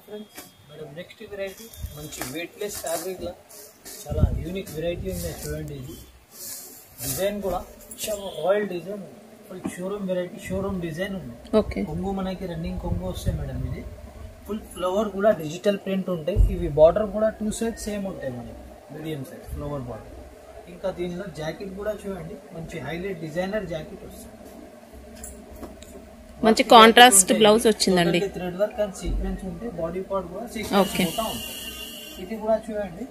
Friends madam next variety మంచి weightless fabric లా చాలా unique variety ఉంది చూడండి. ఇది డిజైన్ కూడా చాలా royal design, full showroom variety, showroom design ఉంది. కొంగు మనకి రన్నింగ్ కొంగు వస్తాయి మేడం. ఇది ఫుల్ ఫ్లవర్ కూడా డిజిటల్ ప్రింట్ ఉంటాయి. ఇవి బార్డర్ కూడా 2 సైడ్స్ సేమ్ ఉంటాయి మనకి, మీడియం సైజ్ ఫ్లవర్ బార్డర్. ఇంకా దీనిలో జాకెట్ కూడా చూడండి, మంచి హైలైట్ డిజైనర్ జాకెట్ వస్తుంది. మంచి కాంట్రాస్ట్ బ్లౌజ్ వచ్చిందండి. థ్రెడ్ వర్క్ అండ్ సీక్వెన్స్ ఉంటే బాడీ పార్ట్ కూడా సీక్వెన్స్ ఉంటుంది. ఇది కూడా చూడండి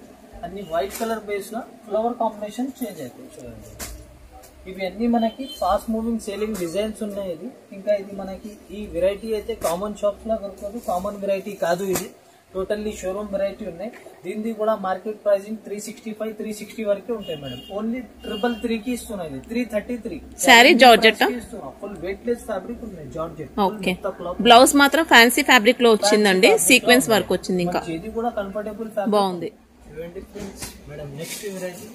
అన్ని వైట్ కలర్ బేస్ లో ఫ్లవర్ కాంబినేషన్ చేంజ్ అవుతాయి చూడండి. ఇవి అన్ని మనకి ఫాస్ట్ మూవింగ్ సేలింగ్ డిజైన్స్ ఉన్నాయి. ఇది ఇంకా ఇది మనకి ఈ వెరైటీ అయితే కామన్ షాప్స్ లా దొరకదు, కామన్ వెరైటీ కాదు. ఇది టోటల్లీ షోరూమ్ వెరైటీ ఉన్నాయి. దీనిది కూడా మార్కెట్ ప్రైసింగ్ 365, 360 వరకే ఉంటాయి మేడం. ఓన్లీ 333 కి ఇస్తున్నది, 333. Sorry georgette full weightless fabric ఉన్నాయి, జార్జెట్. బ్లౌజ్ మాత్రం ఫ్యాన్సీ ఫ్యాబ్రిక్ లో వచ్చిందండి, సీక్వెన్స్ వర్క్ వచ్చింది. ఇంకా ఇది కూడా కంఫర్టబుల్ ఫ్యాబ్రిక్ బాగుంది మేడం. నెక్స్ట్ వెరైటీ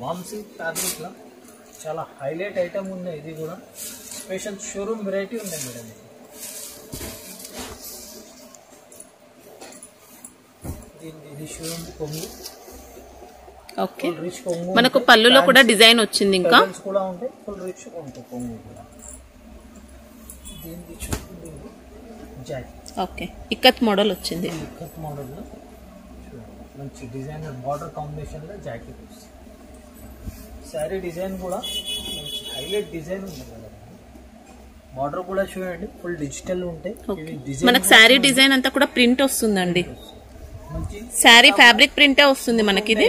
వామ్ సిల్క్ ఫ్యాబ్రిక్ లో చాలా హైలైట్ ఐటమ్ ఉన్నాయి. ఇది కూడా స్పెషల్ షోరూమ్ వెరైటీ ఉన్నాయి మేడం. ఇది షోరూమ్ కొంగు. ఓకే, మనకు పళ్ళులో కూడా డిజైన్ వచ్చింది. ఇంకా కూడా ఉంటాయి, ఫుల్ రిచ్ ఉంటాయి కొంగు కూడా. దీనికి జాకెట్ ఓకే, ఇక్కత్ మోడల్ వచ్చింది. ఇక్కత్ మోడల్ లో మంచి డిజైనర్ బార్డర్ కాంబినేషన్ లో జాకెట్ వస్తుంది. శారీ డిజైన్ కూడా మంచి హైలైట్ డిజైన్ ఉంది కదా. బార్డర్ కూడా చూడండి ఫుల్ డిజిటల్ ఉంటాయి. మనకు శారీ డిజైన్ అంతా కూడా ప్రింట్ వస్తుందండి. శారీ ఫ్యాబ్రిక్ ప్రింటే వస్తుంది మనకి. ఇది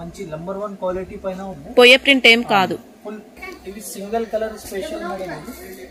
మంచి నంబర్ 1 క్వాలిటీ పైన ఉంది, పోయే ప్రింట్ ఏం కాదు. ఫుల్ ఇవి సింగిల్ కలర్ స్పెషల్ మేడం. ఇది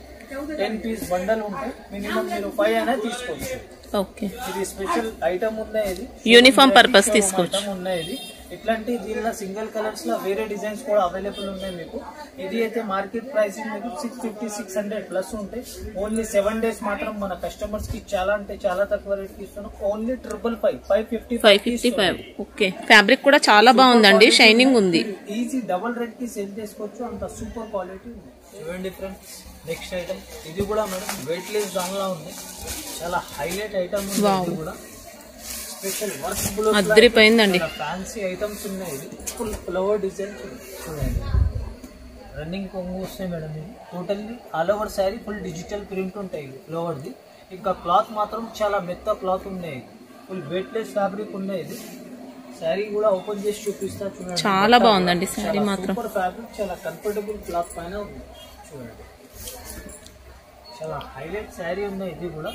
10 పీస్ బండల్ ఉంటాయి, మినిమం మీరు 5 అయినా తీసుకోవచ్చు. ఓకే, ఇది స్పెషల్ ఐటమ్ ఉన్నాయి. ఇది యూనిఫామ్ పర్పస్ తీసుకోవచ్చు. ఉన్నాయి ఇది ఇట్లాంటి దీనిలో సింగిల్ కలర్స్ లో వేరే డిజైన్స్ కూడా అవైలబుల్ ఉన్నాయి మీకు. ఇది అయితే మార్కెట్ ప్రైసింగ్ మీకు 650, 600 ప్లస్ ఉంటాయి. ఓన్లీ 7 డేస్ మాత్రం మన కస్టమర్స్ కి చాలా అంటే చాలా తక్కువ రేట్ కి ఇస్తున్నాం. ఓన్లీ 555. ఓకే, ఫ్యాబ్రిక్ కూడా చాలా బాగుందండి, షైనింగ్ ఉంది. ఈజీ డబుల్ రేట్ కి సేల్ చేసుకోవచ్చు, అంత సూపర్ క్వాలిటీ ఉంది. చూడండి ఫ్రెండ్స్ నెక్స్ట్ ఐటమ్, ఇది కూడా మేడం వెయిట్ లెస్ దానిలా ఉంది, చాలా హైలైట్ ఐటమ్ ఉంది. ఇది కూడా స్పెషల్ వర్క్ అదిరిపోయిందండి, ఫ్యాన్సీ ఐటమ్స్ ఉన్నాయి. ఇది ఫుల్ ఫ్లవర్ డిజైన్ చూడండి, రన్నింగ్ కొంగు వస్తాయి మేడం. ఇది totally all over sari full digital print ఉంటాయి ఫ్లవర్ ది. ఇంకా క్లాత్ మాత్రం చాలా మెత్త క్లాత్ ఉన్నాయి, ఫుల్ వెయిట్ లెస్ ఫ్యాబ్రిక్ ఉన్నాయి. ఇది శారీ కూడా ఓపెన్ చేసి చూపిస్తా చూడండి, చాలా బాగుందండి శారీ మాత్రం. సూపర్ ఫ్యాబ్రిక్, చాలా కంఫర్టబుల్ క్లాత్ పైన ఉంది చూడండి, చాలా హైలైట్ శారీ ఉన్నాయి. ఇది కూడా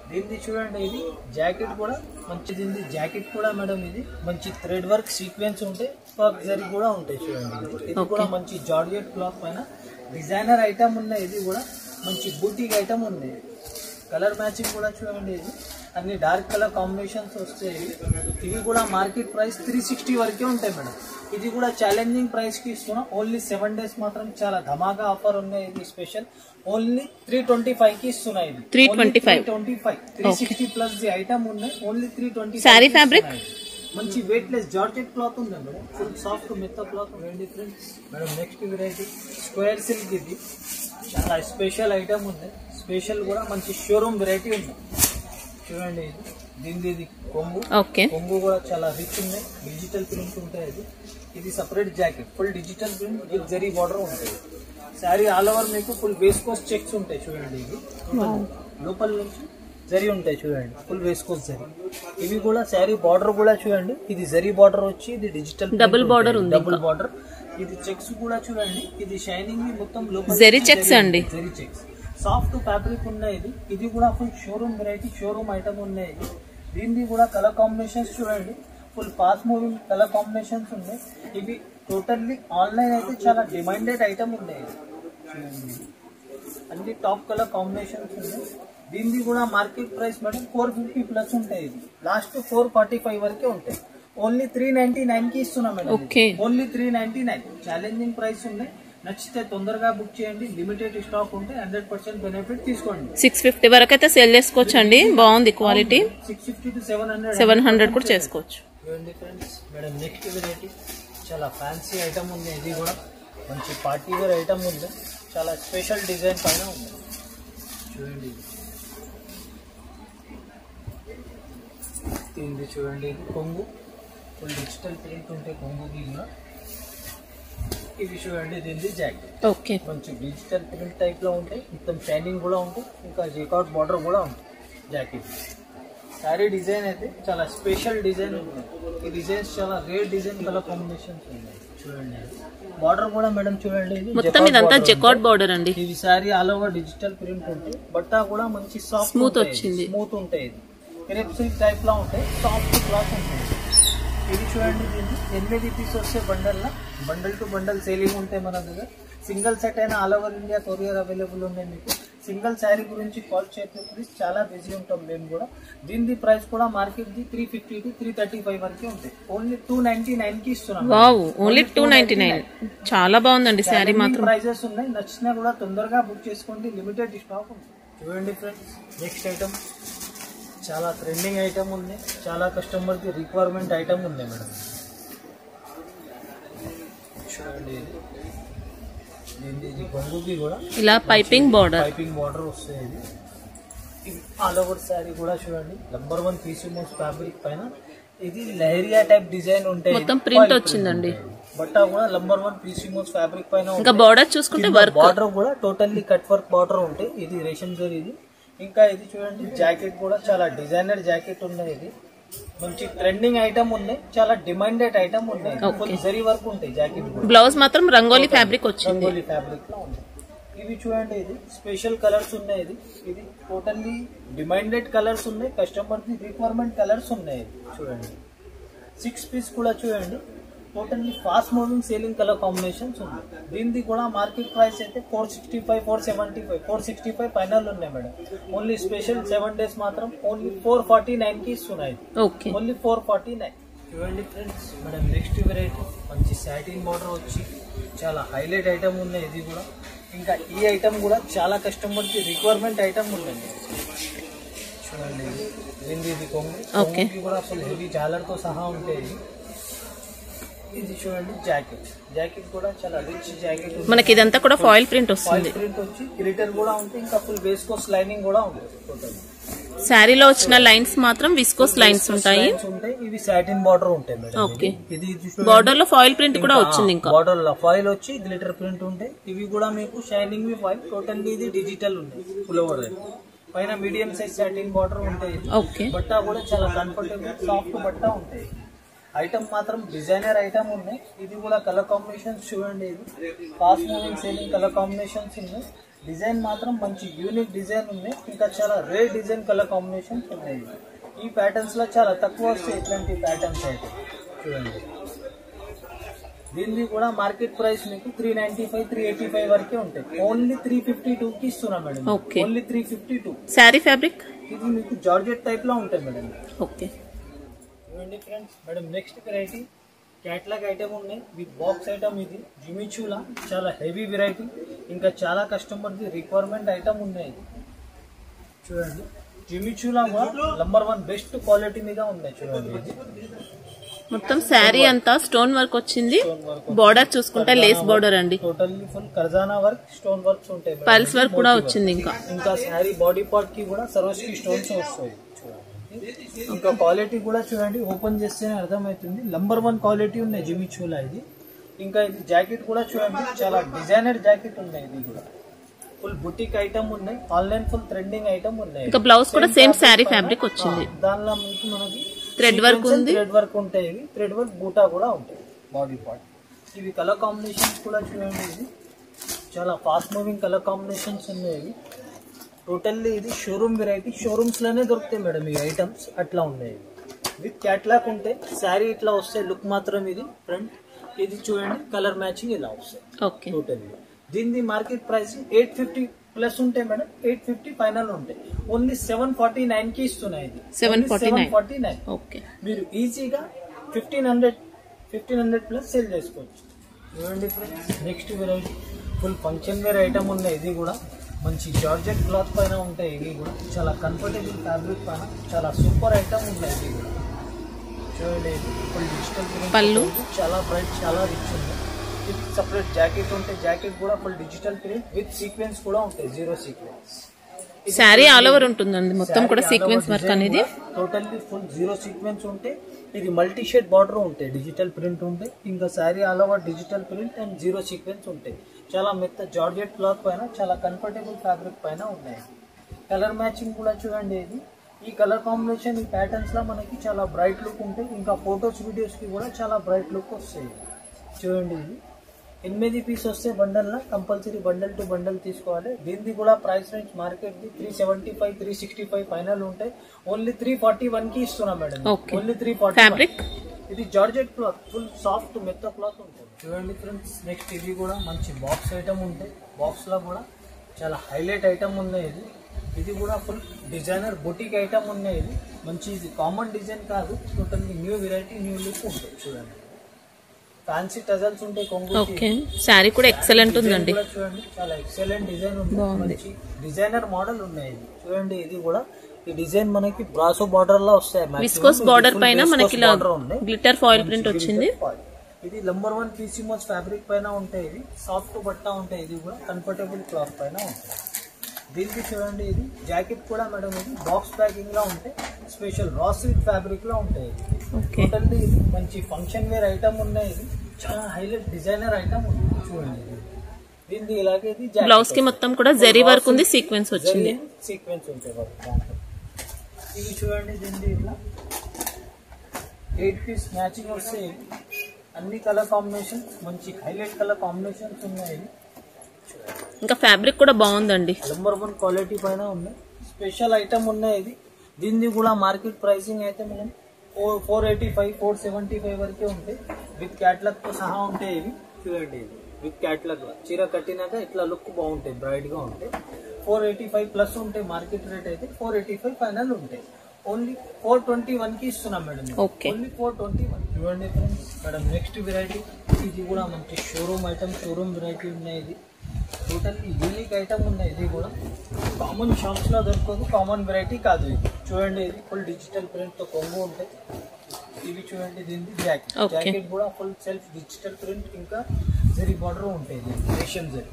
దీన్ని చూడండి, ఇది జాకెట్ కూడా మంచిది. జాకెట్ కూడా మేడం ఇది మంచి థ్రెడ్ వర్క్ సీక్వెన్స్ ఉంటాయి, జరీ కూడా ఉంటాయి చూడండి. ఇది కూడా మంచి జార్జెట్ క్లాత్ పైన డిజైనర్ ఐటమ్ ఉన్నాయి. ఇది కూడా మంచి బూటిక్ ఐటమ్ ఉంది. కలర్ మ్యాచింగ్ కూడా చూడండి, ఇది అన్ని డార్క్ కలర్ కాంబినేషన్స్ వస్తాయి. ఇవి కూడా మార్కెట్ ప్రైస్ 360 వరకే ఉంటాయి మేడం. ఇది కూడా ఛాలెంజింగ్ ప్రైస్ కి ఇస్తున్నాం. ఓన్లీ 7 డేస్ మాత్రం చాలా ధమాకా ఆఫర్ ఉన్నాయి. ఇది స్పెషల్ ఓన్లీ 325 కి ఇస్తున్నాయి. ఇది 325, 360 ప్లస్ ది ఐటమ్ ఉన్నాయి. ఓన్లీ 320. సారీ ఫ్యాబ్రిక్ మంచి వెయిట్ లెస్ జార్జెట్ క్లాత్ ఉంది మేడం, ఫుల్ సాఫ్ట్ మెత్త cloth. Difference madam next variety square silk. ఇది చాలా స్పెషల్ ఐటమ్ ఉంది, స్పెషల్ కూడా మంచి షోరూమ్ వెరైటీ ఉంది చూడండి. ఇది దీని కొంగు, కొంగు కూడా చాలా రిచ్ ఉన్నాయి, డిజిటల్ ప్రింట్ ఉంటాయి. ఇది separate jacket full digital print with zari border ఉంటుంది. శారీ ఆల్ ఓవర్ మీకు ఫుల్ వేస్కోస్ చెక్స్ ఉంటాయి చూడండి. ఇది లోపల నుంచి జరీ ఉంటాయి చూడండి, ఫుల్ వేస్కోస్ జరీ. ఇవి కూడా శారీ బార్డర్ కూడా చూడండి, ఇది జరీ బార్డర్ వచ్చి ఇది డిజిటల్ డబుల్ బార్డర్ ఉంది, డబుల్ బార్డర్. ఇది చెక్స్ కూడా చూడండి, ఇది షైనింగ్ మొత్తం లోపల జరీ చెక్స్ అండి, జరీ చెక్స్. సాఫ్ట్ ఫ్యాబ్రిక్ ఉన్నాయి. ఇది కూడా full showroom variety, showroom item ఉన్నాయి. దీన్ని కూడా కలర్ కాంబినేషన్స్ చూడండి, full fast moving colour combinations ఉన్నాయి. ఇవి టోటల్లీ ఆన్లైన్ అయితే చాలా డిమాండెడ్ ఐటమ్ ఉన్నాయి. అన్ని టాప్ కలర్ కాంబినేషన్స్ ఉన్నాయి. దీన్ని కూడా మార్కెట్ ప్రైస్ మేడం 450 ప్లస్ ఉంటాయి. ఇది లాస్ట్ 445 వరకే ఉంటాయి. ఓన్లీ 399 కి ఇస్తున్నాం మేడం. ఓన్లీ 399 ఛాలెంజింగ్ ప్రైస్ ఉన్నాయి. నచ్చితే తొందరగా బుక్ చేయండి, లిమిటెడ్ స్టాక్ ఉంటే 100% బెనిఫిట్ తీసుకోండి. 650 వరకు అయితే సేల్ చేసుకోవచ్చు అండి, బాగుంది క్వాలిటీ. 650 to 700 700 కూడా చేసుకోవచ్చు. మేడం నెక్స్ట్ వెరైటీ చాలా ఫ్యాన్సీ ఐటమ్ ఉంది, ఇది కూడా మంచి పార్టీ వేర్ ఐటమ్ ఉంది, చాలా స్పెషల్ డిజైన్ పైన ఉంది చూడండి. ఇది చూడండి, ఇది కొంగు ఫుల్ డిజిటల్ ప్రింట్ ఉంటాయి కొంగుకి కూడా. ఇవి చూడండి, దీనిది జాకెట్. ఓకే, మంచి డిజిటల్ ప్రింట్ టైప్ లో ఉంటాయి, మొత్తం షైనింగ్ కూడా ఉంటాయి, ఇంకా జేకాట్ బార్డర్ కూడా ఉంటుంది జాకెట్. సారీ డిజైన్ అయితే చాలా స్పెషల్ డిజైన్ ఉంది. ఈ డిజైన్స్ చాలా రేర్ డిజైన్ కలర్ కాంబినేషన్స్ ఉన్నాయి చూడండి. బార్డర్ కూడా మేడం చూడండి, మొత్తం ఇదంతా జకాట్ బార్డర్ అండి. ఇది sorry all over digital print ఉంటాయి, బట్ట కూడా మంచి సాఫ్ట్ స్మూత్ వచ్చింది, స్మూత్ ఉంటాయి. ఇది క్రేప్ సిల్క్ టైప్ లో ఉంటాయి, సాఫ్ట్ క్లాత్ ఉంటుంది. ఇది చూడండి, దీన్ని 8 పీస్ వస్తే బండల్ టు బండల్ సేలింగ్ ఉంటాయి మన దగ్గర. సింగిల్ సెట్ అయినా all over India courier available ఉన్నాయి మీకు. సింగిల్ శారీ గురించి కాల్ చేయట్లేదు ప్లీజ్, చాలా బిజీ ఉంటాం మేము కూడా. దీని ప్రైస్ కూడా మార్కెట్ ది 350 to 335 వరకే ఉంటాయి. ఓన్లీ 299 కి ఇస్తున్నాం. Wow, only 299. చాలా బాగుందండి శారీ మాత్రం. ప్రైజెస్ ఉన్నాయి, నచ్చినా కూడా తొందరగా బుక్ చేసుకోండి, లిమిటెడ్ స్టాక్ ఉంది. చూడండి ఫ్రెండ్స్, నెక్స్ట్ ఐటమ్ చాలా ట్రెండింగ్ ఐటమ్ ఉంది, చాలా కస్టమర్ కి రిక్వైర్మెంట్ ఐటమ్ ఉంది మేడం. చూడండి, ఇది గొంగుకి కూడా ఇలా పైపింగ్ బార్డర్ వస్తుంది. ఇది ఆల్ ఓవర్ శారీ కూడా చూడండి, నంబర్ 1 పీసీ మోస్ ఫ్యాబ్రిక్ పైన ఇది లహరియా టైప్ డిజైన్ ఉంటాయి, మొత్తం ప్రింట్ వచ్చిందండి. బట్ట కూడా నంబర్ 1 పీసీ మోస్ ఫ్యాబ్రిక్ పైన. ఇంకా బార్డర్ చూసుకుంటే వర్క్ బార్డర్ కూడా టోటల్లీ కట్ వర్క్ బార్డర్ ఉంటాయి. ఇది రేషన్ జరీ. ఇది ఇంకా ఇది చూడండి, జాకెట్ కూడా చాలా డిజైనర్ జాకెట్ ఉన్నాయి. ఇది మంచి ట్రెండింగ్ ఐటమ్ ఉన్నాయి, చాలా డిమాండెడ్ ఐటమ్ ఉన్నాయి. ఫుల్ జరీ వర్క్ ఉంటాయి జాకెట్. బ్లౌజ్ మాత్రం రంగోలీ ఫ్యాబ్రిక్ వచ్చింది, రంగోలీ ఫ్యాబ్రిక్ లో ఉంది. ఇవి చూడండి, ఇది స్పెషల్ కలర్స్ ఉన్నాయి. ఇది టోటల్లీ డిమాండెడ్ కలర్స్ ఉన్నాయి, కస్టమర్ కి రిక్వైర్మెంట్ కలర్స్ ఉన్నాయి. చూడండి 6 పీస్ కూడా చూడండి, totally fast moving selling colour combinations ఉన్నాయి. దీనిది కూడా మార్కెట్ ప్రైస్ అయితే 465, 475, 465 ఫైనల్ ఉన్నాయి మేడం. ఓన్లీ స్పెషల్ 7 days మాత్రం ఓన్లీ 449 కి ఇస్తున్నాయి. ఓన్లీ 449. చూడండి ఫ్రెండ్స్, మేడం నెక్స్ట్ వెరైటీ మంచి సాటిన్ బార్డర్ వచ్చి చాలా హైలైట్ ఐటమ్ ఉన్నాయి. ఇది కూడా ఇంకా ఈ ఐటమ్ కూడా చాలా కస్టమర్ కి రిక్వైర్మెంట్ ఐటమ్ ఉన్నాయి. చూడండి, ఇది కొంగు కూడా అసలు హెవీ జాలర్ తో సహా ఉంటాయి. ఇది చూడండి, జాకెట్ కూడా చాలా రిచ్ జాకెట్. మనకి ఇదంతా కూడా ఫాయిల్ ప్రింట్ వస్తుంది, ప్రింట్ వచ్చి గ్లిటర్ కూడా ఉంటుంది, ఇంకా ఫుల్ వేస్కోస్ లైనింగ్ కూడా ఉంటుంది. టోటల్ శారీలో వచ్చిన లైన్స్ మాత్రం విస్కోస్ లైన్స్ ఉంటాయి. ఇవి సాటిన్ బార్డర్ ఉంటాయి మేడం. ఓకే, బార్డర్ లో ఫాయిల్ ప్రింట్ కూడా వచ్చింది, ఇంకా బార్డర్ లో ఫాయిల్ వచ్చి గ్లిటర్ ప్రింట్ ఉంటాయి. ఇవి కూడా మీకు షైనింగ్ ఫాయిల్, టోటల్లీ ఇది డిజిటల్ ఉంటాయి. ఫుల్ ఓవర్ పైన మీడియం సైజ్ సాటిన్ బార్డర్ ఉంటాయి. ఓకే, బట్ట కూడా చాలా కంఫర్టబుల్ సాఫ్ట్ బట్ట ఉంటాయి. ఐటమ్ మాత్రం డిజైనర్ ఐటమ్ ఉన్నాయి. ఇది కూడా కలర్ కాంబినేషన్స్ చూడండి, ఇది fast moving selling colour combinations ఉన్నాయి. డిజైన్ మాత్రం మంచి యూనిక్ డిజైన్ ఉన్నాయి, ఇంకా చాలా రేర్ డిజైన్ కలర్ కాంబినేషన్స్ ఉన్నాయి. ఈ ప్యాటర్న్స్ లో చాలా తక్కువ వస్తాయి ఇట్లాంటి ప్యాటర్న్స్ అయితే. చూడండి, దీనిది కూడా మార్కెట్ ప్రైస్ మీకు 395, 385 వరకే ఉంటాయి. ఓన్లీ 352 కి ఇస్తున్నాం మేడం. ఓన్లీ 352. శారీ ఫ్యాబ్రిక్ ఇది మీకు జార్జెట్ టైప్ లో ఉంటాయి మేడం. ఓకే, చూడండి friends, madam next variety catalogue item ఉన్నాయి విత్ బాక్స్ ఐటమ్. ఇది జిమిచూలా చాలా హెవీ వెరైటీ, ఇంకా చాలా కస్టమర్ ది రిక్వైర్మెంట్ ఐటమ్ ఉన్నాయి. చూడండి, జిమిచూలా కూడా నంబర్ 1 బెస్ట్ క్వాలిటీ మీద ఉన్నాయి. చూడండి, ఇది మొత్తం శారీ అంతా స్టోన్ వర్క్ వచ్చింది. బార్డర్ చూసుకుంటే లేస్ బార్డర్ అండి, టోటల్లీ ఫుల్ కర్జానా వర్క్, స్టోన్ వర్క్స్ ఉంటాయి. పల్స్ వర్క్ కూడా వచ్చింది. ఇంకా శారీ బాడీ పార్ట్ కి కూడా సరోస్కి స్టోన్స్ వస్తాయి. ఇంకా క్వాలిటీ కూడా చూడండి, ఓపెన్ చేస్తేనే అర్థమవుతుంది. నంబర్ 1 క్వాలిటీ ఉన్నాయి జిమిచూలా ఇది. ఇంకా ఇది జాకెట్ కూడా చూడండి, చాలా డిజైనర్ జాకెట్ ఉన్నాయి. ఇది కూడా ఫుల్ బుటిక్ ఐటమ్ ఉన్నాయి, ఆన్లైన్ ఫుల్ ట్రెండింగ్ ఐటమ్ ఉన్నాయి. ఇంకా బ్లౌజ్ కూడా సేమ్ శారీ ఫ్యాబ్రిక్ వచ్చింది. దానిలో మీకు మనకి థ్రెడ్ వర్క్ ఉంది, థ్రెడ్ వర్క్ ఉంటాయి. ఇవి థ్రెడ్ వర్క్ బూటా కూడా ఉంటాయి బాడీ పార్ట్. ఇవి కలర్ కాంబినేషన్స్ కూడా చూడండి, ఇది చాలా ఫాస్ట్ మూవింగ్ కలర్ కాంబినేషన్స్ ఉన్నాయి. ఇవి టోటల్లీ ఇది షోరూమ్ వెరైటీ, షోరూమ్స్ లోనే దొరుకుతాయి మేడం ఈ ఐటమ్స్. అట్లా ఉన్నాయి విత్ క్యాట్లాగ్ ఉంటాయి. శారీ ఇట్లా వస్తాయి, లుక్ మాత్రం ఇది ఫ్రంట్. ఇది చూడండి, కలర్ మ్యాచింగ్ ఇలా వస్తాయి. టోటల్లీ దీని మార్కెట్ ప్రైస్ 850 ప్లస్ ఉంటాయి మేడం. 850 ఫైనల్ ఉంటాయి. ఓన్లీ 749 కి ఇస్తున్నాయి. ఇది 749. ఓకే, మీరు ఈజీగా 1500 ప్లస్ సేల్ చేసుకోవచ్చు. చూడండి friends, next variety full function wear item ఉన్నాయి. ఇది కూడా మంచి జార్జెట్ క్లాత్ పైన ఉంటాయి. ఇవి కూడా చాలా కంఫర్టబుల్ ఫ్యాబ్రిక్ పైన చాలా సూపర్ ఐటమ్ ఉంటాయి. ఇది కూడా చూడండి ఫుల్ డిజిటల్ ప్రింట్ పళ్ళు చాలా బ్రైట్ చాలా రిచ్ ఉంది. విత్ సపరేట్ జాకెట్ ఉంటే జాకెట్ కూడా full digital print with sequence కూడా ఉంటాయి, 0 సీక్వెన్స్. శారీ ఆల్ ఓవర్ ఉంటుందండి, మొత్తం కూడా సీక్వెన్స్ వర్క్ అనేది టోటల్లీ ఫుల్ 0 సీక్వెన్స్ ఉంటే ఇది మల్టీ షేడ్ బార్డర్ ఉంటాయి, డిజిటల్ ప్రింట్ ఉంటాయి. ఇంకా sari all over digital print and 0 sequence ఉంటాయి. చాలా మెత్త జార్జెట్ క్లాత్ పైన చాలా కంఫర్టబుల్ ఫ్యాబ్రిక్ పైన ఉన్నాయి. కలర్ మ్యాచింగ్ కూడా చూడండి, ఇది ఈ కలర్ కాంబినేషన్ ఈ ప్యాటర్న్స్ లో మనకి చాలా బ్రైట్ లుక్ ఉంటాయి. ఇంకా ఫొటోస్ వీడియోస్ కి కూడా చాలా బ్రైట్ లుక్ వస్తాయి. చూడండి ఇది 8 పీస్ వస్తే bundle law compulsory bundle to bundle తీసుకోవాలి. దీనిది కూడా price range market the 375 365 final ఉంటాయి. ఓన్లీ 341 కి ఇస్తున్నా మేడం. ఓన్లీ 340. ఫ్యాబ్రిక్ ఇది జార్జెట్ క్లాత్ ఫుల్ సాఫ్ట్ మెత్త క్లాత్ ఉంటుంది. చూడండి ఫ్రెండ్స్, నెక్స్ట్ ఇది కూడా మంచి బాక్స్ ఐటమ్ ఉంటాయి. బాక్స్ లో కూడా చాలా హైలైట్ ఐటమ్ ఉన్నాయి. ఇది కూడా ఫుల్ డిజైనర్ బొటిక్ ఐటమ్ ఉన్నాయి. ఇది మంచి ఇది కామన్ డిజైన్ కాదు, totally new variety new look ఉంటుంది. చూడండి ఫ్యాన్సీ టజల్స్ ఉంటాయి కొంగు. ఓకే, శారీ కూడా ఎక్సలెంట్ ఉందండి. చూడండి చాలా ఎక్సలెంట్ డిజైన్ ఉంది, మంచి డిజైనర్ మోడల్ ఉన్నాయి. ఇది చూడండి, ఇది కూడా ఈ డిజైన్ మనకి బ్రాసో బార్డర్ లా వస్తాయి. విస్కోస్ బార్డర్ పైన మనకి గ్లిటర్ ఫాయిల్ ప్రింట్ వచ్చింది. ఇది నంబర్ 1 పీసీమోస్ ఫ్యాబ్రిక్ పైన ఉంటాయి. ఇది సాఫ్ట్ బట్ట ఉంటాయి. ఇది కూడా కంఫర్టబుల్ క్లాత్ పైన ఉంటాయి. దీనికి చూడండి, ఇది జాకెట్ కూడా మేడం ఇది బాక్స్ ప్యాకింగ్ లా ఉంటాయి. స్పెషల్ రా సిల్క్ ఫ్యాబ్రిక్ లో ఉంటాయి. టోటల్లీ ఇది మంచి ఫంక్షన్ వేర్ ఐటమ్ ఉన్నాయి. ఇది చాలా హైలైట్ డిజైనర్ ఐటమ్ ఉంది. చూడండి దీనికి ఇలాగే ఇది బ్లౌజ్ కి మొత్తం కూడా జరీ వర్క్ ఉంది, సీక్వెన్స్ వచ్చింది, సీక్వెన్స్ ఉంటాయి దాంట్లో. ఇది చూడండి, దీనికి ఇట్లా 8 పీస్ మ్యాచింగ్ వస్తాయి. అన్ని కలర్ కాంబినేషన్ మంచి హైలైట్ కలర్ కాంబినేషన్స్ ఉన్నాయి. ఇంకా ఫ్యాబ్రిక్ కూడా బాగుందండి, నంబర్ 1 క్వాలిటీ పైన ఉన్నాయి. స్పెషల్ ఐటమ్ ఉన్నాయి. ఇది దీన్ని కూడా మార్కెట్ ప్రైసింగ్ అయితే మనం 485 475 వరకే ఉంటాయి. విత్ క్యాట్లాగ్ తో సహా ఉంటాయి. ఇవి చూడండి, ఇది విత్ క్యాట్లాగ్ చీర కట్టినాక ఇట్లా లుక్ బాగుంటాయి, బ్రైట్ గా ఉంటాయి. 485 ప్లస్ ఉంటాయి. మార్కెట్ రేట్ అయితే 485 ఫైనల్ ఉంటాయి. ఓన్లీ 421 కి ఇస్తున్నాం మేడం. ఓన్లీ 421. చూడండి ఫ్రెండ్స్, మేడం నెక్స్ట్ వెరైటీ ఇది కూడా మంచి షోరూమ్ ఐటమ్, షోరూమ్ వెరైటీ ఉన్నాయి. ఇది టోటల్ యూనిక్ ఐటమ్ ఉన్నాయి. ఇది కూడా కామన్ షాప్స్ లో దొరకదు, కామన్ వెరైటీ కాదు. ఇది చూడండి, ఇది ఫుల్ డిజిటల్ ప్రింట్ తో కొంగు ఉంటాయి. ఇవి చూడండి, దీనికి జాకెట్, జాకెట్ కూడా ఫుల్ సెల్ఫ్ డిజిటల్ ప్రింట్ ఇంకా జరీ బార్డర్ ఉంటాయి. రేషం జరీ.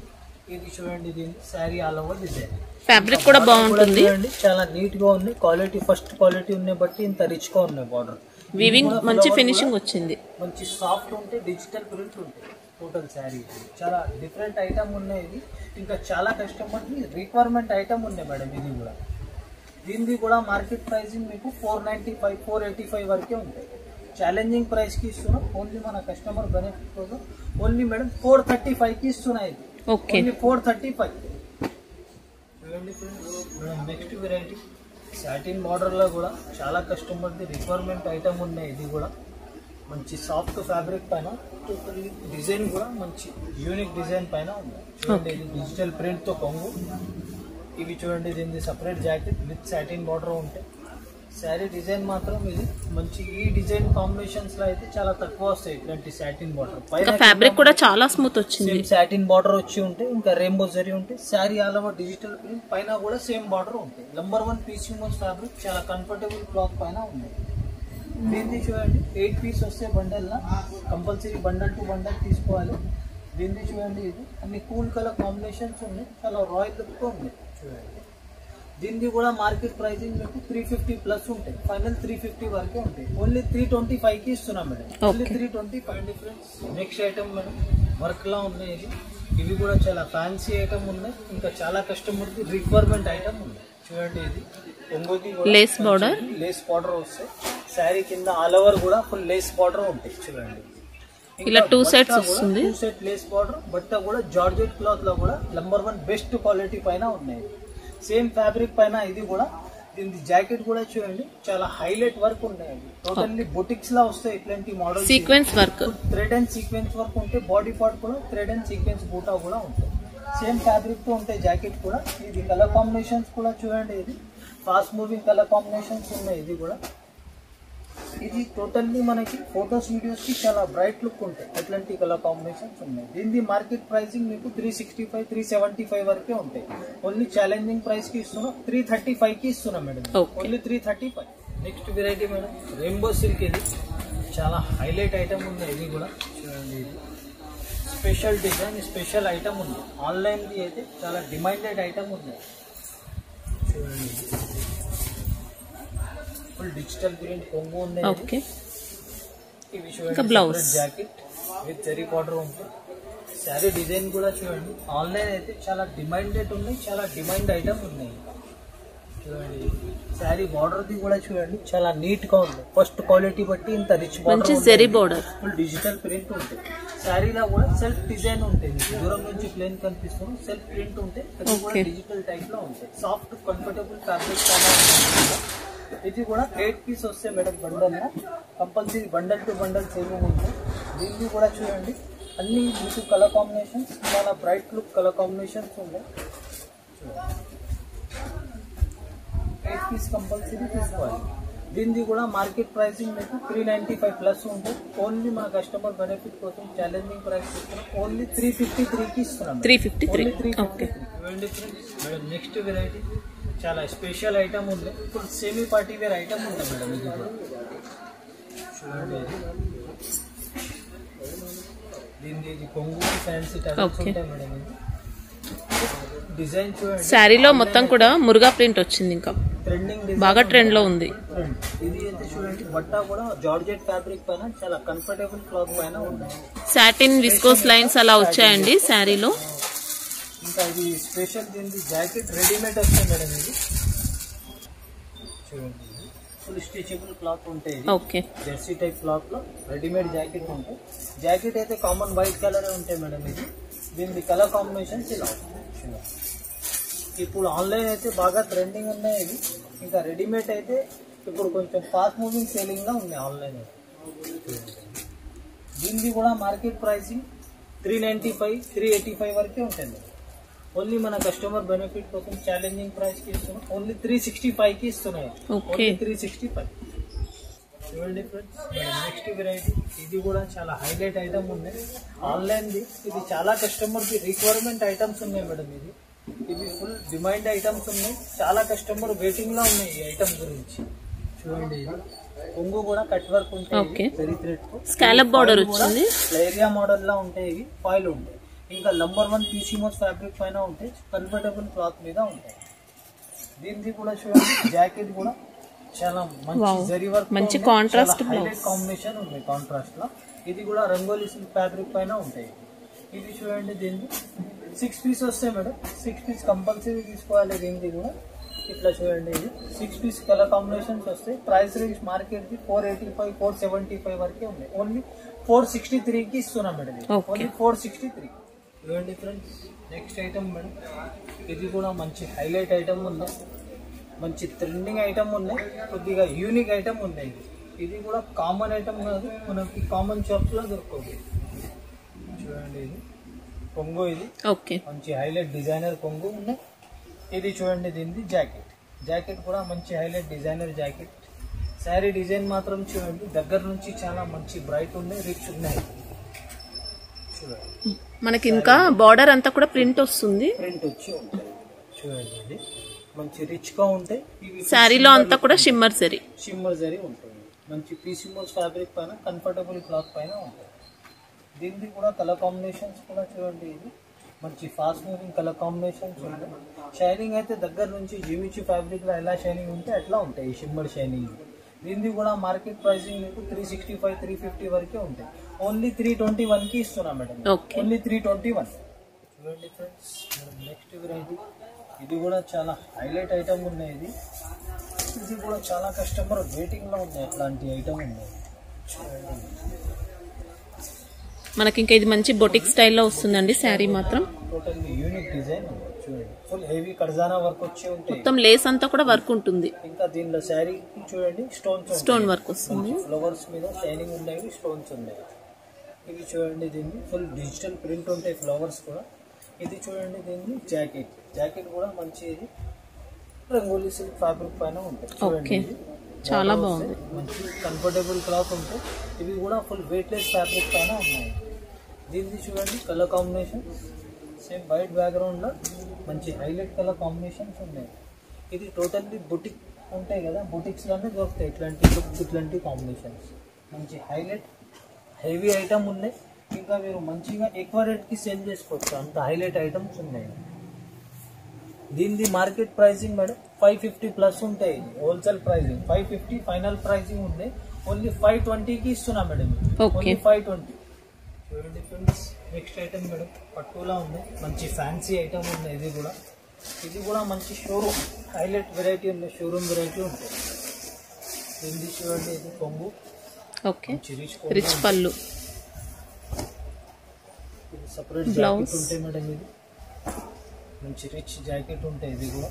ఇది చూడండి, దీని sari all over design. Fabric కూడా బాగుంటుంది, చాలా నీట్ గా ఉంది. క్వాలిటీ ఫస్ట్ క్వాలిటీ ఉన్నాయి బట్టి ఇంత రిచ్ గా ఉన్నాయి. బార్డర్ వీవింగ్ మంచి ఫినిషింగ్ వచ్చింది. మంచి సాఫ్ట్ ఉంటాయి, డిజిటల్ ప్రింట్ ఉంటాయి. టోటల్ శారీ చాలా డిఫరెంట్ ఐటమ్ ఉన్నాయి. ఇది ఇంకా చాలా కస్టమర్ రిక్వైర్మెంట్ ఐటమ్ ఉన్నాయి మేడం. ఇది కూడా దీనిది కూడా మార్కెట్ ప్రైసింగ్ మీకు 495 485 వరకే ఉంటాయి. ఛాలెంజింగ్ ప్రైస్ కి ఇస్తున్నాం. ఓన్లీ మన కస్టమర్ బెనిఫిట్ కోసం ఓన్లీ మేడం 435 కి ఇస్తున్నాయి. ఇది only 435. Next variety satin border లో కూడా చాలా కస్టమర్ రిక్వైర్మెంట్ ఐటమ్ ఉన్నాయి. ఇది కూడా మంచి సాఫ్ట్ ఫ్యాబ్రిక్ పైన డిజైన్ కూడా మంచి యూనిక్ డిజైన్ పైన ఉంది. చూడండి, ఇది డిజిటల్ ప్రింట్ తో కొంగు. ఇవి చూడండి, దీనికి separate jacket with satin border ఉంటాయి. శారీ డిజైన్ మాత్రం ఇది మంచి ఈ డిజైన్ కాంబినేషన్స్ లో అయితే చాలా తక్కువ వస్తాయి ఇట్లాంటి సాటిన్ బార్డర్ పైన. ఫ్యాబ్రిక్ కూడా చాలా స్మూత్ వచ్చింది. సాటిన్ బార్డర్ వచ్చి ఉంటే ఇంకా రెయిన్బో జరీ ఉంటాయి. Sari all over digital print పైన కూడా సేమ్ బార్డర్ ఉంటాయి. నంబర్ 1 పీసీమోస్ ఫ్యాబ్రిక్ చాలా కంఫర్టబుల్ క్లాత్ పైన ఉంది. దీన్ని చూడండి, 8 పీస్ వస్తే bundle law compulsory bundle to bundle తీసుకోవాలి. దీన్ని చూడండి, ఇది అన్ని కూల్ కలర్ కాంబినేషన్స్ ఉన్నాయి. చాలా రాయల్ లుక్ ఉంది. చూడండి, దీన్ని కూడా మార్కెట్ ప్రైసింగ్ మీకు 350 ప్లస్ ఉంటాయి. ఫైనల్ 350 వరకే ఉంటాయి. ఓన్లీ 325 కి ఇస్తున్నాం madam. Only 325 difference. Next item madam work లా ఉన్నాయి. ఇవి కూడా చాలా ఫ్యాన్సీ ఐటమ్ ఉన్నాయి. ఇంకా చాలా కస్టమర్ కి రిక్వైర్మెంట్ ఐటమ్ ఉంది. చూడండి, ఇది లేస్ బార్డర్, లేస్ బార్డర్ వస్తాయి. శారీ కింద ఆల్ ఓవర్ కూడా ఫుల్ లేస్ బార్డర్ ఉంటాయి. చూడండి, ఇలా 2 సెట్స్ వస్తుంది. 2 సెట్ లేస్ బార్డర్. బట్ట కూడా జార్జెట్ క్లాత్ లో కూడా నంబర్ 1 బెస్ట్ క్వాలిటీ పైన ఉన్నాయి. సేమ్ ఫ్యాబ్రిక్ పైన ఇది కూడా. దీని జాకెట్ కూడా చూడండి, చాలా హైలైట్ వర్క్ ఉన్నాయి. టోటల్లీ బొటిక్స్ లా వస్తాయి ఇట్లాంటి model. Sequence work, thread and sequence work ఉంటాయి. బాడీ పార్ట్ కూడా థ్రెడ్ అండ్ సీక్వెన్స్ బూటా కూడా ఉంటాయి. సేమ్ ఫ్యాబ్రిక్ తో ఉంటాయి జాకెట్ కూడా. ఇది కలర్ కాంబినేషన్స్ కూడా చూడండి, ఇది ఫాస్ట్ మూవింగ్ కలర్ కాంబినేషన్స్ ఉన్నాయి. ఇది కూడా ఇది టోటల్లీ మనకి ఫొటోస్ వీడియోస్ కి చాలా బ్రైట్ లుక్ ఉంటాయి. అట్లాంటి కలర్ కాంబినేషన్స్ ఉన్నాయి. దీని మార్కెట్ ప్రైసింగ్ మీకు 365 375 వరకే ఉంటాయి. ఓన్లీ ఛాలెంజింగ్ ప్రైస్ కి ఇస్తున్నాం. 335 కి ఇస్తున్నాం madam. Only 335. Next variety madam rainbow silk. ఇది చాలా హైలైట్ ఐటమ్ ఉంది. ఇది కూడా చూడండి, ఇది స్పెషల్ డిజైన్, స్పెషల్ ఐటమ్ ఉంది. ఆన్లైన్ది అయితే చాలా డిమాండెడ్ ఐటమ్ ఉంది. చూడండి, ఫుల్ డిజిటల్ ప్రింట్ కొంగు ఉంది. ఓకే, ఇవి చూడండి, జాకెట్ విత్ జరీ బార్డర్ ఉంటుంది. శారీ డిజైన్ కూడా చూడండి, ఆన్లైన్ అయితే చాలా డిమాండెడ్ ఉన్నాయి, చాలా డిమాండ్ ఐటమ్ ఉన్నాయి. చూడండి, శారీ బార్డర్ ది కూడా చూడండి, చాలా నీట్ గా ఉంది. ఫస్ట్ క్వాలిటీ బట్టి ఇంత rich border, full digital print ఉంటుంది. శారీలో కూడా సెల్ఫ్ డిజైన్ ఉంటుంది. దూరం నుంచి ప్లేన్ కనిపిస్తుంది, సెల్ఫ్ ప్రింట్ ఉంటే అది కూడా డిజిటల్ టైప్ లో ఉంటాయి. సాఫ్ట్ కంఫర్టబుల్ ఫ్యాబ్రిక్ చాలా ఉంటుంది. ఇది కూడా 8 పీస్ వస్తాయి madam bundle. Compulsory bundle to bundle saving ఉంటుంది. దీన్ని కూడా చూడండి, అన్ని మీకు కలర్ కాంబినేషన్స్, చాలా బ్రైట్ లుక్ కలర్ కాంబినేషన్స్ ఉన్నాయి. 8 పీస్ కంపల్సరీ తీసుకోవాలి. దీనిది కూడా మార్కెట్ ప్రైసింగ్ మీకు 395 ప్లస్ ఉంటుంది. ఓన్లీ మన కస్టమర్ బెనిఫిట్ కోసం ఛాలెంజింగ్ ప్రైస్ ఇస్తున్నాం. ఓన్లీ 353కి ఇస్తున్నాం. 353. మేడం నెక్స్ట్ వెరైటీ చాలా స్పెషల్ ఐటమ్ ఉంది. ఇప్పుడు సెమీ పార్టీ వేర్ ఐటమ్ ఉంది మేడం. ఇది కూడా చూడండి, దీనికి కొంగు ఫ్యాన్సీ టైప్స్ ఉంటాయి మేడం. ఇది డిజైన్ చూడండి, శారీలో మొత్తం కూడా మురుగా ప్రింట్ వచ్చింది. ఇంకా ట్రెండింగ్ బాగా ట్రెండ్ లో ఉంది. ఇది అయితే చూడండి, బట్ట కూడా జార్జెట్ ఫ్యాబ్రిక్ పైన చాలా కంఫర్టబుల్ క్లాత్ పైన ఉన్నాయి. సాటిన్ విస్కోస్ లైన్స్ అలా వచ్చాయండి శారీలో. ఇంకా ఇది స్పెషల్, దీనికి జాకెట్ రెడీమేడ్ వస్తుంది మేడం. ఇది చూడండి, ఫుల్ స్టిచబుల్ క్లాత్ ఉంటాయి. ఓకే, జెర్సీ టైప్ క్లాత్ లో రెడీమేడ్ జాకెట్ ఉంటాయి. జాకెట్ అయితే కామన్ వైట్ కలర్ ఉంటాయి మేడం. ఇది దీనికి కలర్ కాంబినేషన్స్ ఇలా ఉంటాయి. ఇప్పుడు ఆన్లైన్ అయితే బాగా ట్రెండింగ్ ఉన్నాయి ఇవి. ఇంకా రెడీమేడ్ అయితే ఇప్పుడు కొంచెం ఫాస్ట్ మూవింగ్ సేలింగ్ గా ఉన్నాయి ఆన్లైన్ అయితే. దీనికి కూడా మార్కెట్ ప్రైసింగ్ 395, 385 వరకే ఉంటుంది. ఓన్లీ మన కస్టమర్ బెనిఫిట్ కోసం ఛాలెంజింగ్ ప్రైస్ కి ఇస్తున్నాం. ఓన్లీ 365 కి ఇస్తున్నాయి. ఓన్లీ 365. చూడండి ఫ్రెండ్స్, నెక్స్ట్ వెరైటీ ఇది కూడా చాలా హైలైట్ ఐటమ్ ఉంది. ఆన్లైన్ ది ఇది చాలా కస్టమర్ కి రిక్వైర్మెంట్ ఐటమ్స్ ఉన్నాయి మేడం. ఇది ఫుల్ డిమాండ్ ఐటమ్స్ ఉన్నాయి. చాలా కస్టమర్ వెయిటింగ్ లో ఉన్నాయి ఈ ఐటమ్ గురించి. చూడండి, ఇది కొంగు కూడా కట్ వర్క్ ఉంటాయి. వెరీ థ్రెడ్ స్కాలప్ బార్డర్ వచ్చింది. ఏరియా మోడల్ లా ఉంటాయి. ఇవి ఫాయిల్ ఉంటాయి. ఇంకా నంబర్ 1 పీసీమోస్ ఫ్యాబ్రిక్ పైన ఉంటాయి. కంఫర్టబుల్ క్లాత్ మీద ఉంటాయి. దీనికి కూడా చూడండి, జాకెట్ కూడా చాలా మంచి జరీ వర్క్, మంచి కాంట్రాస్ట్ హైలైట్ కాంబినేషన్ ఉంది. కాంట్రాస్ట్ లో ఇది కూడా రంగోలీ సిల్క్ ఫ్యాబ్రిక్ పైన ఉంటాయి. ఇది చూడండి, దీనికి 6 పీస్ వస్తాయి మేడం. 6 పీస్ కంపల్సరీ తీసుకోవాలి. దీనికి కూడా ఇట్లా చూడండి, ఇది 6 పీస్ కలర్ కాంబినేషన్స్ వస్తాయి. ప్రైస్ రేంజ్ మార్కెట్ కి 485, 475 వరకే ఉన్నాయి. ఓన్లీ 463కి ఇస్తున్నాం మేడం. ఓన్లీ 463. చూడండి ఫ్రెండ్స్, నెక్స్ట్ ఐటమ్ మేడం. ఇది కూడా మంచి హైలైట్ ఐటమ్ ఉంది. మంచి ట్రెండింగ్ ఐటమ్ ఉన్నాయి. కొద్దిగా యూనిక్ ఐటమ్ ఉన్నాయి. ఇది కూడా కామన్ ఐటమ్ కాదు, మనకి కామన్ షాప్స్ లో దొరకదు. చూడండి, ఇది కొంగు, ఇది మంచి హైలైట్ డిజైనర్ కొంగు ఉన్నాయి. ఇది చూడండి, దీనిది జాకెట్ కూడా మంచి highlight designer jacket. Sari design మాత్రం చూడండి, దగ్గర నుంచి చాలా మంచి బ్రైట్ ఉన్నాయి, రిచ్ ఉన్నాయి. చూడండి, మనకి ఇంకా బార్డర్ అంతా కూడా ప్రింట్ వస్తుంది. ప్రింట్ వచ్చి ఉంటుంది. చూడండి, ఇది మంచి రిచ్ గా ఉంటాయి. శారీలో అంతా కూడా షిమ్మర్ జరీ ఉంటుంది. మంచి పీసీమోస్ ఫ్యాబ్రిక్ పైన కంఫర్టబుల్ క్లాత్ పైన ఉంటుంది. దీనికి కూడా కలర్ కాంబినేషన్స్ కూడా చూడండి, ఇది మంచి ఫాస్ట్ మూవింగ్ కలర్ కాంబినేషన్స్ ఉంటాయి. షైనింగ్ అయితే దగ్గర నుంచి జీవించి ఫ్యాబ్రిక్ లో ఎలా షైనింగ్ ఉంటే అట్లా ఉంటాయి ఈ షిమ్మర్ షైనింగ్. దీనికి కూడా మార్కెట్ ప్రైసింగ్ మీకు 365, 350 వరకే ఉంటాయి. ఓన్లీ 321కి ఇస్తున్నాం మేడం. ఓన్లీ 321. చూడండి ఫ్రెండ్స్, నెక్స్ట్ వెరైటీ ఇది కూడా చాలా హైలైట్ ఐటమ్ ఉన్నాయి. ఇది కూడా చాలా కస్టమర్ వెయిటింగ్ లో ఉన్నాయి. అట్లాంటి ఐటమ్ ఉన్నాయి. చూడండి, మనకి ఇంకా ఇది మంచి బొటిక్ స్టైల్లో వస్తుందండి. శారీ మాత్రం టోటల్లీ యూనిక్ డిజైన్. చూడండి, ఫుల్ హెవీ కర్జానా వర్క్ వచ్చి ఉంటాయి. మొత్తం లేస్ అంతా కూడా వర్క్ ఉంటుంది. ఇంకా దీనిలో శారీ చూడండి, స్టోన్ వర్క్ వస్తుంది. ఫ్లవర్స్ మీద షైనింగ్ ఉన్నాయి, స్టోన్స్ ఉన్నాయి. ఇది చూడండి, దీన్ని ఫుల్ డిజిటల్ ప్రింట్ ఉంటాయి, ఫ్లవర్స్ కూడా. ఇది చూడండి, దీన్ని జాకెట్ కూడా మంచి రంగోలీ సిల్క్ ఫ్యాబ్రిక్ పైన ఉంటాయి. చూడండి, చాలా బాగుంది. మంచి కంఫర్టబుల్ క్లాత్ ఉంటాయి. ఇవి కూడా ఫుల్ వెయిట్లెస్ ఫ్యాబ్రిక్ పైన ఉన్నాయి. దీన్ని చూడండి, colour combination same white background లో మంచి హైలైట్ కలర్ కాంబినేషన్స్ ఉన్నాయి. ఇది టోటల్లీ బుటిక్ ఉంటాయి కదా బుటిక్స్లోనే దొరుకుతాయి ఇట్లాంటి కాంబినేషన్స్. మంచి హైలైట్ హెవీ ఐటమ్ ఉన్నాయి. ఇంకా మీరు మంచిగా ఎక్కువ రేట్కి సేల్ చేసుకోవచ్చు, అంత హైలైట్ ఐటమ్స్ ఉన్నాయి. దీనిది మార్కెట్ ప్రైసింగ్ మేడం 550 ప్లస్ ఉంటాయి. హోల్సేల్ ప్రైసింగ్ 550 ఫైనల్ ప్రైసింగ్ ఉంది. ఓన్లీ 520కి ఇస్తున్నా మేడం. ఓన్లీ 520. చూడండి ఫ్రెండ్స్, నెక్స్ట్ ఐటమ్ మేడం పట్టులా ఉంది. మంచి ఫ్యాన్సీ ఐటమ్ ఉంది. ఇది కూడా మంచి షోరూమ్ హైలైట్ వెరైటీ ఉంది. షోరూమ్ వెరైటీ ఉంటుంది. దీనిది చూడండి, ఇది కొంగు. ఓకే, రిచ్ పళ్ళు, సపరేట్ జాకెట్ ఉంటాయి మేడం. ఇది మంచి రిచ్ జాకెట్ ఉంటాయి. ఇది కూడా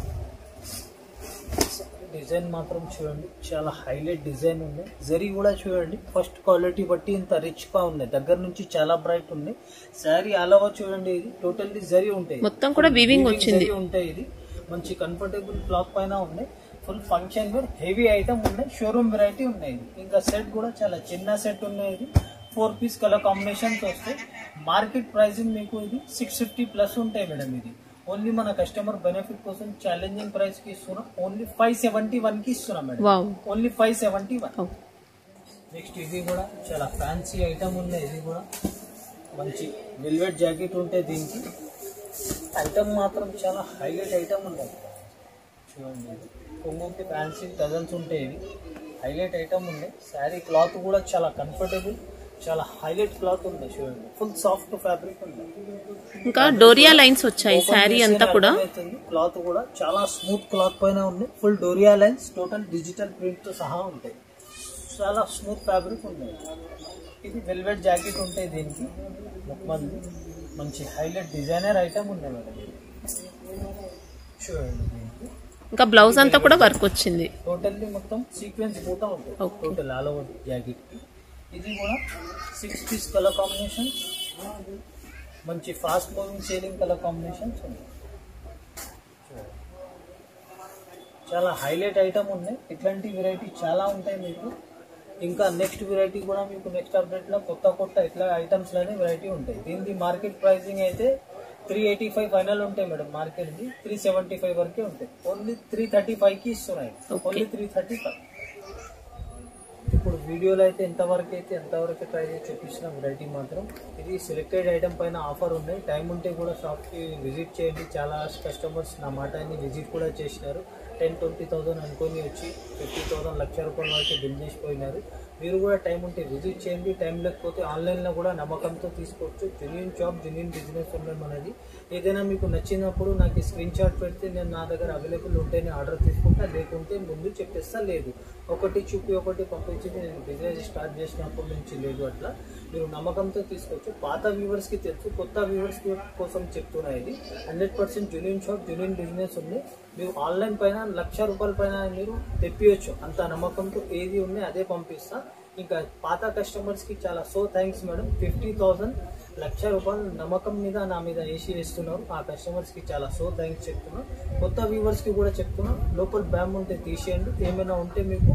డిజైన్ మాత్రం చూడండి చాలా హైలైట్ డిజైన్ ఉంది. జరీ కూడా చూడండి ఫస్ట్ క్వాలిటీ బట్టి ఇంత రిచ్ గా ఉన్నాయి. దగ్గర నుంచి చాలా బ్రైట్ ఉంది. శారీ ఆల్ ఓవర్ చూడండి, ఇది టోటల్లీ జరీ ఉంటాయి. మొత్తం కూడా వీవింగ్ వచ్చింది ఉంటాయి. ఇది మంచి కంఫర్టబుల్ క్లాత్ పైన ఉన్నాయి. Full function wear heavy item ఉన్నాయి. షోరూమ్ వెరైటీ ఉన్నాయి. ఇంకా సెట్ కూడా చాలా చిన్న సెట్ ఉన్నాయి. ఇది 4 పీస్ కలర్ కాంబినేషన్స్ వస్తాయి. మార్కెట్ ప్రైసింగ్ మీకు ఇది 650 ప్లస్ ఉంటాయి మేడం. ఇది ఓన్లీ మన కస్టమర్ బెనిఫిట్ కోసం ఛాలెంజింగ్ ప్రైస్ కి ఇస్తున్నాం. ఓన్లీ 571 కి ఇస్తున్నాం మేడం. ఓన్లీ 571. నెక్స్ట్ ఇది కూడా చాలా ఫ్యాన్సీ ఐటమ్ ఉంది. ఇది కూడా మంచి వెల్వెట్ జాకెట్ ఉంటాయి. దీనికి ఐటమ్ మాత్రం చాలా హైలైట్ ఐటమ్ ఉంటుంది. చూడండి, కొంగుకి ఫ్యాన్సీ టజల్స్ ఉంటాయి. ఇవి హైలైట్ ఐటమ్ ఉంది. శారీ క్లాత్ కూడా చాలా కంఫర్టబుల్, చాలా హైలైట్ క్లాత్ ఉంది. చూడండి, ఫుల్ సాఫ్ట్ ఫ్యాబ్రిక్ ఉంది. ఇంకా డోరియా లైన్స్ వచ్చాయి. శారీ అంతా కూడా క్లాత్ కూడా చాలా స్మూత్ క్లాత్ పైన ఉంది. Full doria lines total digital print తో సహా ఉంటాయి. చాలా స్మూత్ ఫ్యాబ్రిక్ ఉంది. ఇది వెల్వెట్ జాకెట్ ఉంటాయి. దీనికి మంచి హైలైట్ డిజైనర్ ఐటమ్ ఉంది మేడం. చూడండి, ఇంకా బ్లౌజ్ అంతా కూడా వర్క్ వచ్చింది. టోటల్లీ మొత్తం సీక్వెన్స్ బూటా ఉంటుంది. Total all over jacket. ఇది కూడా 6 పీస్ కలర్ కాంబినేషన్స్, మంచి fast moving selling colour combinations ఉన్నాయి. చాలా హైలైట్ ఐటమ్ ఉన్నాయి. ఇట్లాంటి వెరైటీ చాలా ఉంటాయి మీకు. ఇంకా నెక్స్ట్ వెరైటీ కూడా మీకు నెక్స్ట్ అప్డేట్ లో కొత్త ఇట్లా ఐటమ్స్ లోనే వెరైటీ ఉంటాయి. దీనికి మార్కెట్ ప్రైసింగ్ అయితే 385 ఫైనల్ ఉంటాయి మేడం. మార్కెట్ ది 375 వరకే ఉంటాయి. ఓన్లీ 335 కి ఇస్తున్నాయి. ఓన్లీ 335. ఇప్పుడు వీడియోలో అయితే ఎంతవరకు ట్రై చేసి చూపించిన వెరైటీ మాత్రం ఇది సెలెక్టెడ్ ఐటమ్ పైన ఆఫర్ ఉన్నాయి. టైం ఉంటే కూడా షాప్కి విజిట్ చేయండి. చాలా కస్టమర్స్ నా మాటని విజిట్ కూడా చేసినారు. 10-20,000 అనుకొని వచ్చి 50,000 లక్ష రూపాయల వరకు బిల్ చేసిపోయినారు. మీరు కూడా టైం ఉంటే విజిట్ చేయండి. టైం లేకపోతే ఆన్లైన్లో కూడా నమ్మకంతో తీసుకోవచ్చు. జెన్యూన్ షాప్, జెన్యూన్ బిజినెస్ ఉండడం మనది. ఏదైనా మీకు నచ్చినప్పుడు నాకు స్క్రీన్ షాట్ పెడితే నేను నా దగ్గర అవైలబుల్ ఉంటేనే ఆర్డర్ తీసుకుంటా, లేకుంటే ముందు చెప్పేస్తా. లేదు ఒకటి చూపి ఒకటి పంపించి నేను బిజినెస్ స్టార్ట్ చేసినప్పటి నుంచి లేదు. అట్లా మీరు నమ్మకంతో తీసుకోవచ్చు. పాత వ్యూవర్స్కి తెలుసు, కొత్త వ్యూవర్స్ కోసం చెప్తున్నా. ఇది 100% జెన్యూన్ షాప్, జెన్యూన్ బిజినెస్ ఉంది. మీరు ఆన్లైన్ పైన 1,00,000 రూపాయల పైన మీరు తెప్పియచ్చు. అంత నమ్మకంతో ఏది ఉంది అదే పంపిస్తా. ఇంకా పాత కస్టమర్స్ కి చాలా థ్యాంక్స్ మేడం. 50,000 1,00,000 రూపాయలు నమ్మకం మీద నా మీద వేస్తున్నారు. ఆ కస్టమర్స్ కి చాలా థ్యాంక్స్ చెప్తున్నా. కొత్త వ్యూవర్స్ కి కూడా చెప్తున్నా, లోకల్ బ్యామ్ ఉంటే తీసేయండి. ఏమైనా ఉంటే మీకు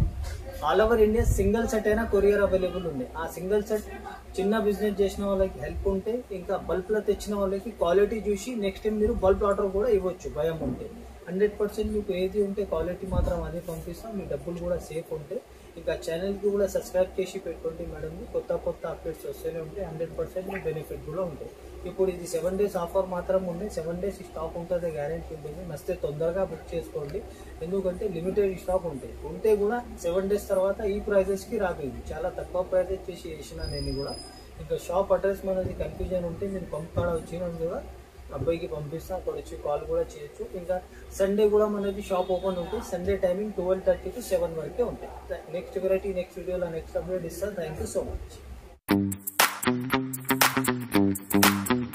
all over India single set అయినా కొరియర్ అవైలబుల్ ఉంది. ఆ సింగిల్ సెట్ చిన్న బిజినెస్ చేసిన వాళ్ళకి హెల్ప్ ఉంటే, ఇంకా బల్క్ లో తెచ్చిన వాళ్ళకి క్వాలిటీ చూసి నెక్స్ట్ టైం మీరు బల్క్ ఆర్డర్ కూడా ఇవ్వచ్చు. భయం ఉంటే 100% మీకు ఏది ఉంటే క్వాలిటీ మాత్రం అదే పంపిస్తాం. మీ డబ్బులు కూడా సేఫ్ ఉంటే. ఇంకా ఛానల్కి కూడా సబ్స్క్రైబ్ చేసి పెట్టుకోండి మేడం. కొత్త అప్డేట్స్ వస్తూనే ఉంటాయి. 100% మీ బెనిఫిట్ కూడా ఉంటాయి. ఇప్పుడు ఇది 7 days ఆఫర్ మాత్రం ఉంది. 7 days స్టాక్ ఉంటుంది, గ్యారెంటీ ఉంటుంది. నచ్చితే తొందరగా బుక్ చేసుకోండి. ఎందుకంటే లిమిటెడ్ స్టాక్ ఉంటాయి. ఉంటే కూడా 7 days తర్వాత ఈ ప్రైజెస్కి రాదు. ఇది చాలా తక్కువ ప్రైజెస్ చేసి వేసిన నేను కూడా. ఇంకా షాప్ అడ్రస్ మనది కన్ఫ్యూజన్ ఉంటే నేను పంపకాడ వచ్చినా కూడా అబ్బాయికి పంపిస్తా. అక్కడ వచ్చి కాల్ కూడా చేయొచ్చు. ఇంకా సండే కూడా మనది షాప్ ఓపెన్ ఉంటుంది. సండే టైమింగ్ 12:30 to 7 వరకే ఉంటాయి. నెక్స్ట్ వెరైటీ నెక్స్ట్ వీడియోలో నెక్స్ట్ అప్డేట్ ఇస్తాను. Thank you so much.